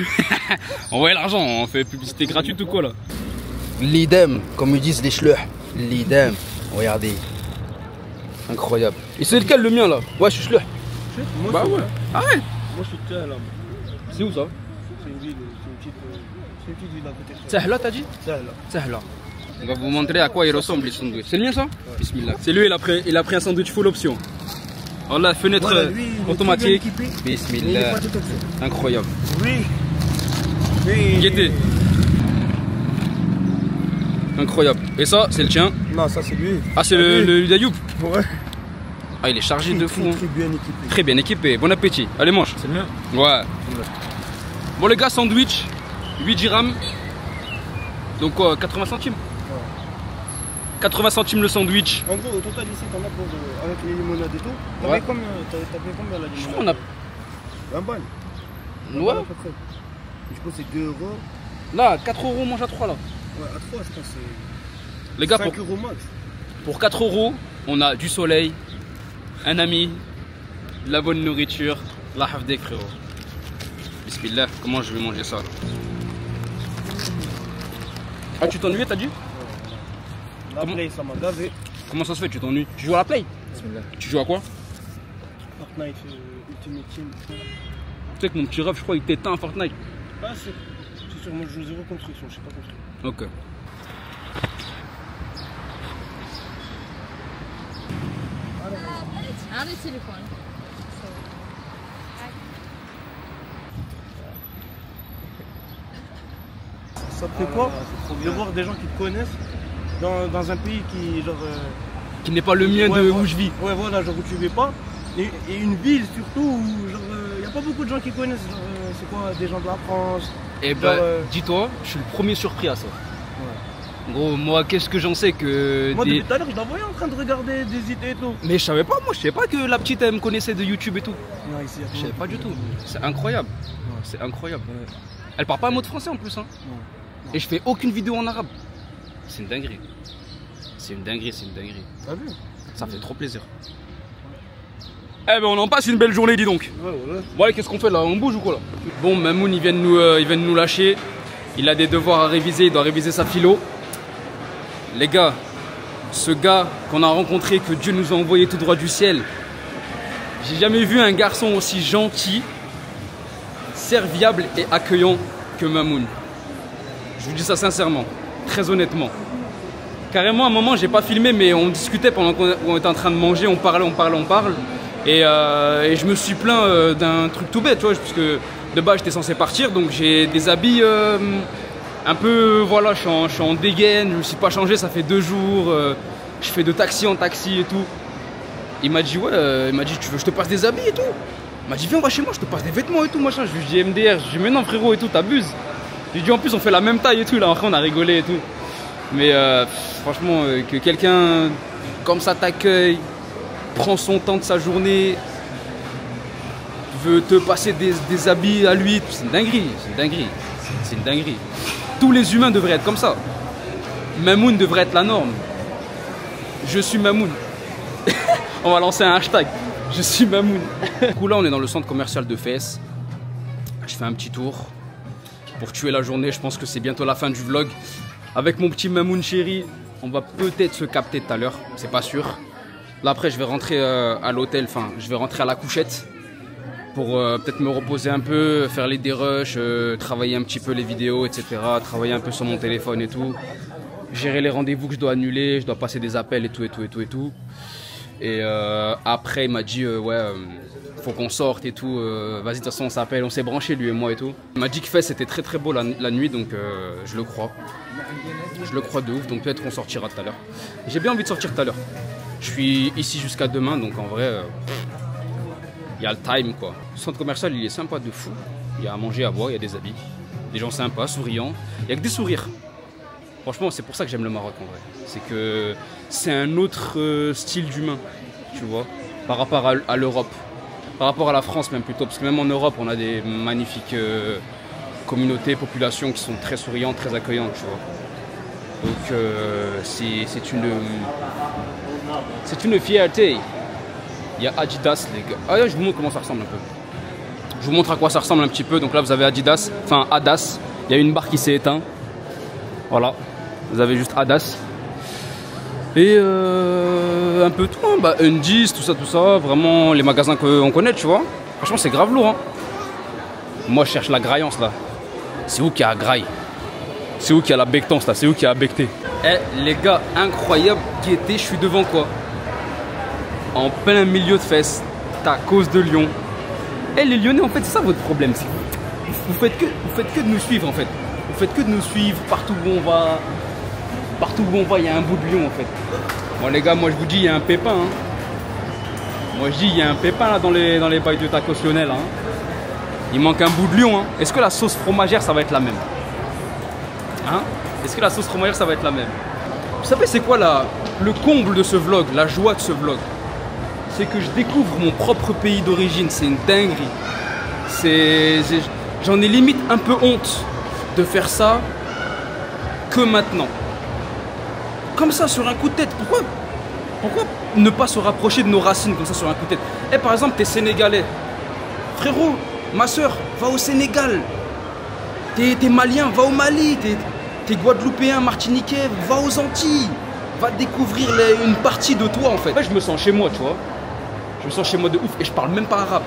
envoyez l'argent, on fait publicité gratuite ou quoi là? L'idem, comme ils disent les schleurs. L'idem, regardez. Incroyable. Et c'est lequel le mien là? Ouais, je suis schleur. Moi, Bah c'est- ouais. Arrête. Moi, je suis de là. C'est où ça? C'est une ville, c'est une petite ville à côté. Sahla, t'as dit? Ça, là. Sahla. On va vous montrer à quoi il ressemble les sandwichs. C'est le mien ça? Bismillah. C'est lui, il a pris un sandwich full option. Voilà, fenêtre Voilà, lui, il est automatique. très bien équipé, mais il est Bismillah. pas tout comme ça. Incroyable. Oui. Guettez. Incroyable. Et ça, c'est le tien. Non, ça c'est lui. Ah, c'est le d'Ayoub. Ouais. Ah, il est chargé de fou. Hein. Très bien équipé. Très bien équipé. Bon appétit. Allez, mange. C'est le mien. Ouais. Bon, les gars, sandwich. 8 dirhams. Donc, 80 centimes. 80 centimes le sandwich. En gros, au total ici, t'en as pour, avec les limonades et tout. T'as Ouais. payé combien, t'as payé combien la Je limonade? crois qu'on a. 20 balles. Ouais. À peu près. Je pense que c'est 2 euros. Là, 4 euros, on mange à 3 là. Ouais, à 3, je pense que c'est Les gars, 5 euros max. pour 4 euros, on a du soleil, un ami, de la bonne nourriture, la hafdek frérot. Bismillah, comment je vais manger ça? Ah, tu t'ennuies, t'as dit? La Comment- play, ça m'a gavé. Comment ça se fait, tu t'ennuies? Tu joues à la play? Tu joues à quoi? Fortnite, Ultimate Team. Tu sais que mon petit rêve, je crois, il t'éteint à Fortnite. Ah, c'est sûr, moi je joue zéro construction, je sais pas construire. Ok. هذا التليفون Ça te fait quoi de voir des gens qui te connaissent dans un pays qui, genre. Qui n'est pas le mien ouais, de voilà. où je vis. Ouais, voilà, genre où tu vais pas. Et une ville surtout où, genre, y a pas beaucoup de gens qui connaissent. Genre, c'est quoi, des gens de la France. Et Genre, ben, dis-toi, je suis le premier surpris à ça. Gros, moi, qu'est-ce que j'en sais que. Moi, depuis tout à l'heure, je la voyais en train de regarder des idées et tout. Mais je savais pas, moi, je savais pas que la petite, elle me connaissait de YouTube et tout. Non, ici, Je savais pas du tout. C'est incroyable. C'est incroyable. Elle parle pas un mot de français en plus, hein. Et je fais aucune vidéo en arabe. C'est une dinguerie. C'est une dinguerie, c'est une dinguerie. T'as vu? Ça fait trop plaisir. Eh ben on en passe une belle journée, dis donc. Ouais, ouais. Bon allez, qu'est-ce qu'on fait là? On bouge ou quoi là? Bon, Mamoun, il vient de nous lâcher. Il a des devoirs à réviser, il doit réviser sa philo. Les gars, ce gars qu'on a rencontré, que Dieu nous a envoyé tout droit du ciel, j'ai jamais vu un garçon aussi gentil, serviable et accueillant que Mamoun. Je vous dis ça sincèrement, très honnêtement. Carrément, à un moment, j'ai pas filmé, mais on discutait pendant qu'on était en train de manger, on parle. Et je me suis plaint d'un truc tout bête, tu vois, parce que de base, j'étais censé partir, donc j'ai des habits un peu, voilà, je suis en dégaine, je me suis pas changé, ça fait 2 jours, je fais de taxi en taxi et tout. Il m'a dit, ouais, il m'a dit, tu veux que je te passe des habits et tout? Il m'a dit, viens, on va chez moi, je te passe des vêtements et tout, machin. Je lui dis MDR, je lui dis, mais non, frérot et tout, t'abuses. Je lui dis, en plus, on fait la même taille et tout, là, après, on a rigolé et tout. Mais franchement, que quelqu'un comme ça t'accueille, prend son temps de sa journée, veut te passer des habits à lui, c'est une dinguerie, c'est une dinguerie, c'est une dinguerie. Tous les humains devraient être comme ça. Mamoun devrait être la norme. Je suis Mamoun. On va lancer un hashtag. Je suis Mamoun. Du coup là on est dans le centre commercial de Fès. Je fais un petit tour pour tuer la journée. Je pense que c'est bientôt la fin du vlog. Avec mon petit Mamoun chéri, on va peut-être se capter tout à l'heure, c'est pas sûr. Là après je vais rentrer à l'hôtel, enfin je vais rentrer à la couchette pour peut-être me reposer un peu, faire les dérushs, travailler un petit peu les vidéos, etc. Travailler un peu sur mon téléphone et tout. Gérer les rendez-vous que je dois annuler, je dois passer des appels et tout. Et après il m'a dit faut qu'on sorte et tout, vas-y de toute façon on s'appelle, on s'est branché lui et moi et tout. Il m'a dit que c'était très très beau la nuit, donc je le crois. Je le crois de ouf, donc peut-être qu'on sortira tout à l'heure. J'ai bien envie de sortir tout à l'heure. Je suis ici jusqu'à demain, donc en vrai, il y a le time quoi. Le centre commercial il est sympa de fou, il y a à manger, à boire, il y a des habits, des gens sympas, souriants, il n'y a que des sourires. Franchement c'est pour ça que j'aime le Maroc en vrai. C'est que c'est un autre style d'humain, tu vois, par rapport à l'Europe. Par rapport à la France même plutôt, parce que même en Europe on a des magnifiques communautés, populations qui sont très souriantes, très accueillantes, tu vois. Donc c'est une fierté. Il y a Adidas les gars. Ah, je vous montre comment ça ressemble un peu. Je vous montre à quoi ça ressemble un petit peu. Donc là vous avez Adidas, enfin Adas. Il y a une barre qui s'est éteinte. Voilà, vous avez juste Adas. Et un peu tout, hein. Bah, Undies, tout ça, vraiment les magasins qu'on connaît, tu vois. Franchement, c'est grave lourd. Hein. Moi, je cherche la graillance là. C'est où qu'il y a la graille? C'est où qu'il y a la bectance là? C'est où qu'il y a la bectée? Eh les gars, incroyable qui était, je suis devant quoi? En plein milieu de Fès, à cause de Lyon. Eh les Lyonnais, en fait, c'est ça votre problème. Vous faites que de nous suivre en fait. Vous faites que de nous suivre partout où on va. Partout où on va, il y a un bout de Lyon en fait. Bon les gars, moi je vous dis, il y a un pépin. Hein. Moi je dis, il y a un pépin là dans les bails de tacos Lionel. Hein. Il manque un bout de Lyon. Hein. Est-ce que la sauce fromagère, ça va être la même? Hein? Est-ce que la sauce fromagère, ça va être la même? Vous savez, c'est quoi le comble de ce vlog, la joie de ce vlog? C'est que je découvre mon propre pays d'origine. C'est une dinguerie. J'en ai limite un peu honte de faire ça que maintenant. Comme ça, sur un coup de tête. Pourquoi ne pas se rapprocher de nos racines comme ça sur un coup de tête? Eh, par exemple, t'es sénégalais. Frérot, ma soeur, va au Sénégal. T'es malien, va au Mali. T'es guadeloupéen, martiniquais, va aux Antilles. Va découvrir une partie de toi en fait. Je me sens chez moi, tu vois. Je me sens chez moi de ouf et je parle même pas arabe.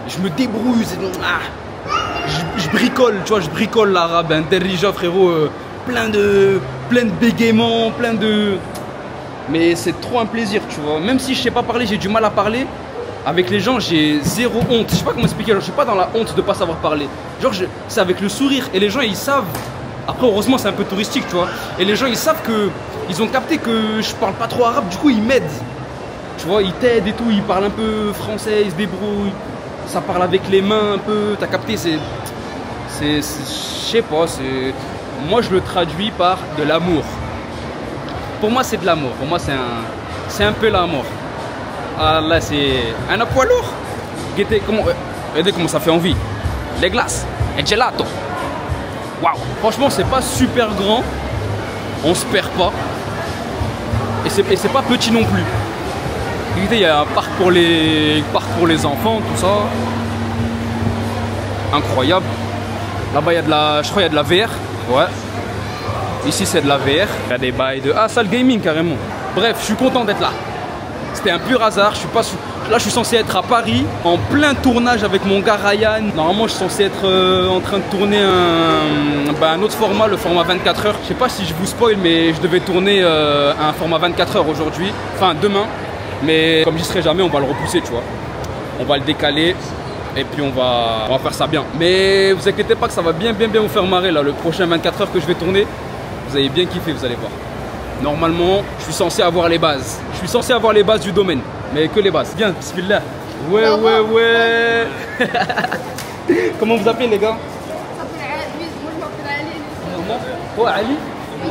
Je me débrouille. Je bricole, tu vois, je bricole l'arabe. Un derrija, frérot, plein de bégaiements, plein de... Mais c'est trop un plaisir, tu vois. Même si je sais pas parler, j'ai du mal à parler. Avec les gens, j'ai zéro honte. Je sais pas comment expliquer. Genre, je suis pas dans la honte de pas savoir parler. Genre, c'est avec le sourire. Et les gens, ils savent. Après, heureusement, c'est un peu touristique, tu vois. Et les gens, ils savent que... Ils ont capté que je parle pas trop arabe. Du coup, ils m'aident. Tu vois, ils t'aident et tout. Ils parlent un peu français, ils se débrouillent. Ça parle avec les mains un peu. T'as capté, je sais pas, moi je le traduis par de l'amour. Pour moi c'est de l'amour, pour moi c'est un peu l'amour. Ah là c'est un poids lourd. Regardez comment ça fait envie. Les glaces, et gelato. Waouh, franchement c'est pas super grand, on se perd pas. Et c'est pas petit non plus. Regardez, il y a un parc pour les enfants, tout ça. Incroyable. Là-bas il y a de la, je crois il y a de la VR. Ouais. Ici c'est de la VR. Il y a des bails de... Ah, salle gaming carrément. Bref, je suis content d'être là. C'était un pur hasard. Je suis pas sous... Là je suis censé être à Paris en plein tournage avec mon gars Ryan. Normalement je suis censé être en train de tourner un autre format, le format 24 heures. Je sais pas si je vous spoil, mais je devais tourner un format 24 heures aujourd'hui. Enfin demain. Mais comme j'y serai jamais, on va le repousser, tu vois. On va le décaler. Et puis on va faire ça bien. Mais vous inquiétez pas que ça va bien vous faire marrer là. Le prochain 24 heures que je vais tourner, vous allez bien kiffer, vous allez voir. Normalement, je suis censé avoir les bases. Je suis censé avoir les bases du domaine. Mais que les bases. Bien, bismillah. Ouais. Comment vous appelez les gars? Oh, Ali.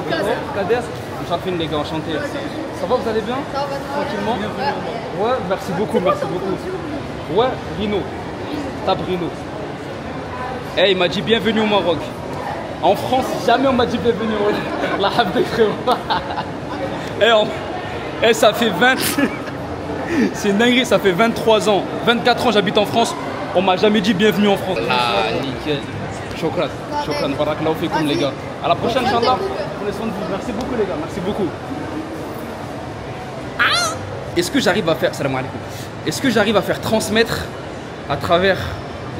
Kader. Enchanté les gars, enchanté. Ça va, vous allez bien? Ça va, tranquillement. Ouais, merci beaucoup. Ouais, Rino. Tape Rino. Eh, il m'a dit bienvenue au Maroc. En France, jamais on m'a dit bienvenue au Maroc. La hab de frérot. Eh, ça fait 20... C'est une dinguerie, ça fait 23 ans. 24 ans j'habite en France. On m'a jamais dit bienvenue en France. Ah, nickel. Chokran. Barakallahu fikum les gars. À la prochaine, Inch'Allah. Prenez soin de vous. Merci beaucoup les gars, merci beaucoup. Est-ce que j'arrive à faire... Salam alaikum. Est-ce que j'arrive à faire transmettre à travers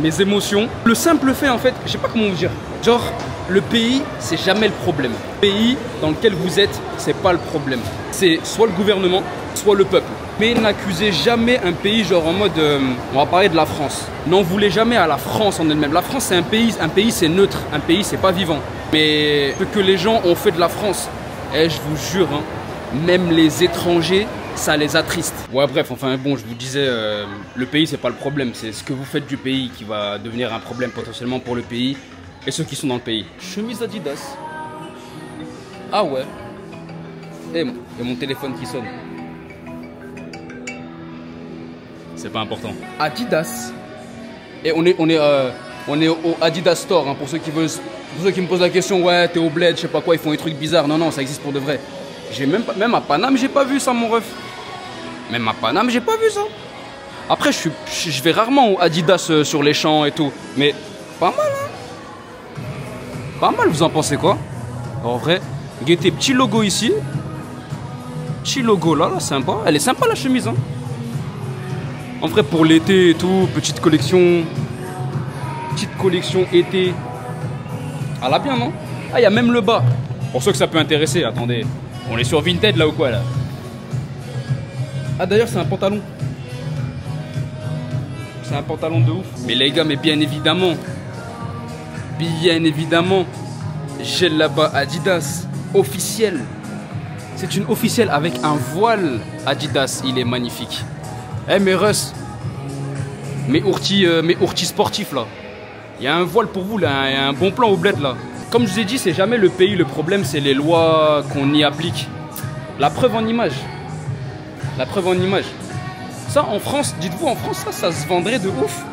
mes émotions le simple fait en fait, je sais pas comment vous dire, genre le pays c'est jamais le problème. Le pays dans lequel vous êtes c'est pas le problème. C'est soit le gouvernement, soit le peuple. Mais n'accusez jamais un pays genre en mode, on va parler de la France. N'en voulez jamais à la France en elle-même. La France c'est un pays c'est neutre, un pays c'est pas vivant. Mais ce que les gens ont fait de la France, je vous jure, hein, même les étrangers, ça les attriste. Ouais bref, enfin bon, je vous disais, le pays c'est pas le problème, c'est ce que vous faites du pays qui va devenir un problème potentiellement pour le pays et ceux qui sont dans le pays. Chemise Adidas. Ah ouais. Et il y a mon téléphone qui sonne. C'est pas important. Adidas. Et on est au Adidas Store, hein, pour ceux qui me posent la question, ouais t'es au bled, je sais pas quoi, ils font des trucs bizarres. Non, ça existe pour de vrai. J'ai même à Paname, j'ai pas vu ça mon ref. Même à Paname, j'ai pas vu ça. Après, je vais rarement au Adidas sur les champs et tout. Mais pas mal, hein. Pas mal, vous en pensez quoi? En vrai, guettez, petit logo ici. Petit logo là, sympa. Elle est sympa la chemise, hein. En vrai, pour l'été et tout, petite collection. Petite collection été. Elle a bien, non? Ah, il y a même le bas. Pour ceux que ça peut intéresser, attendez. On est sur Vinted là ou quoi là? Ah d'ailleurs c'est un pantalon. C'est un pantalon de ouf. Mais les gars, mais bien évidemment, j'ai là-bas Adidas officiel. C'est une officielle avec un voile Adidas. Il est magnifique. Eh mes Russ, mes ourtis sportifs là. Il y a un voile pour vous là, il y a un bon plan au bled là. Comme je vous ai dit, c'est jamais le pays le problème, c'est les lois qu'on y applique. La preuve en image. La preuve en image. Ça en France, dites-vous en France, ça se vendrait de ouf.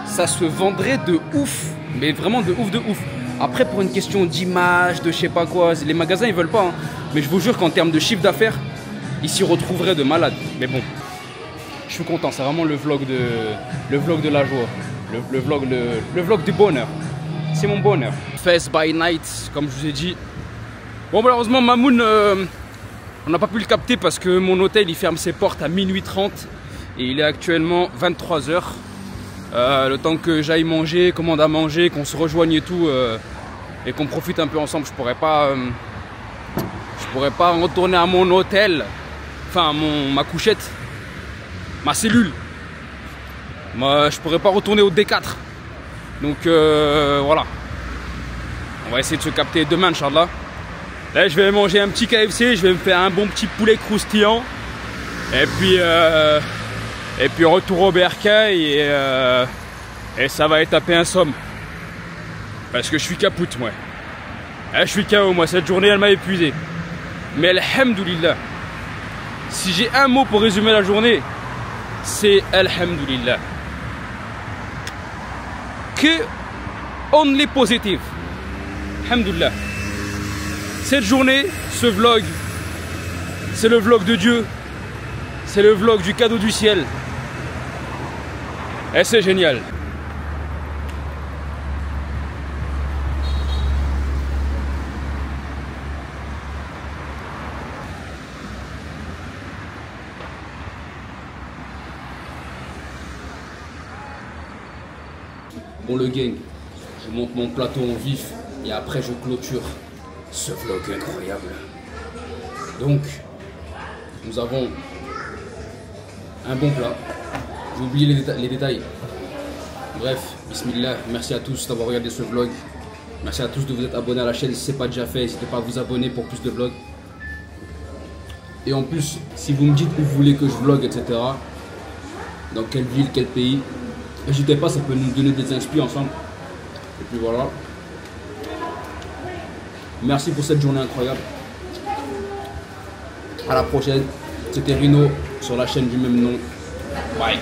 Ça se vendrait de ouf. Mais vraiment de ouf. Après pour une question d'image, de je sais pas quoi, les magasins ils veulent pas. Hein. Mais je vous jure qu'en termes de chiffre d'affaires, ils s'y retrouveraient de malade. Mais bon, je suis content, c'est vraiment le vlog de la joie. Le vlog du bonheur. C'est mon bonheur. Fest by night, comme je vous ai dit. Bon, malheureusement, Mamoun, on n'a pas pu le capter parce que mon hôtel il ferme ses portes à minuit 30 et il est actuellement 23 h. Le temps que j'aille manger, commande à manger, qu'on se rejoigne et tout, et qu'on profite un peu ensemble, je pourrais pas retourner à mon hôtel, enfin ma couchette, ma cellule. Moi, je pourrais pas retourner au D4. Donc voilà. On va essayer de se capter demain, Inch'Allah. Là, je vais manger un petit KFC, je vais me faire un bon petit poulet croustillant. Et puis retour au bercail et ça va être taper un somme. Parce que je suis capoute, moi. je suis KO, moi, cette journée, elle m'a épuisé. Mais alhamdoulilah, si j'ai un mot pour résumer la journée, c'est alhamdoulilah. Que only positive. Alhamdoulilah. Cette journée, ce vlog, c'est le vlog de Dieu. C'est le vlog du cadeau du ciel. Et c'est génial. Bon le gang, je monte mon plateau en vif et après je clôture ce vlog incroyable. Donc, nous avons un bon plat. J'ai oublié les détails. Bref, bismillah, merci à tous d'avoir regardé ce vlog. Merci à tous de vous être abonnés à la chaîne si ce n'est pas déjà fait. N'hésitez pas à vous abonner pour plus de vlogs. Et en plus, si vous me dites où vous voulez que je vlogue, etc. Dans quelle ville, quel pays, n'hésitez pas, ça peut nous donner des inspi ensemble. Et puis voilà. Merci pour cette journée incroyable. À la prochaine. C'était Rino sur la chaîne du même nom. Bye.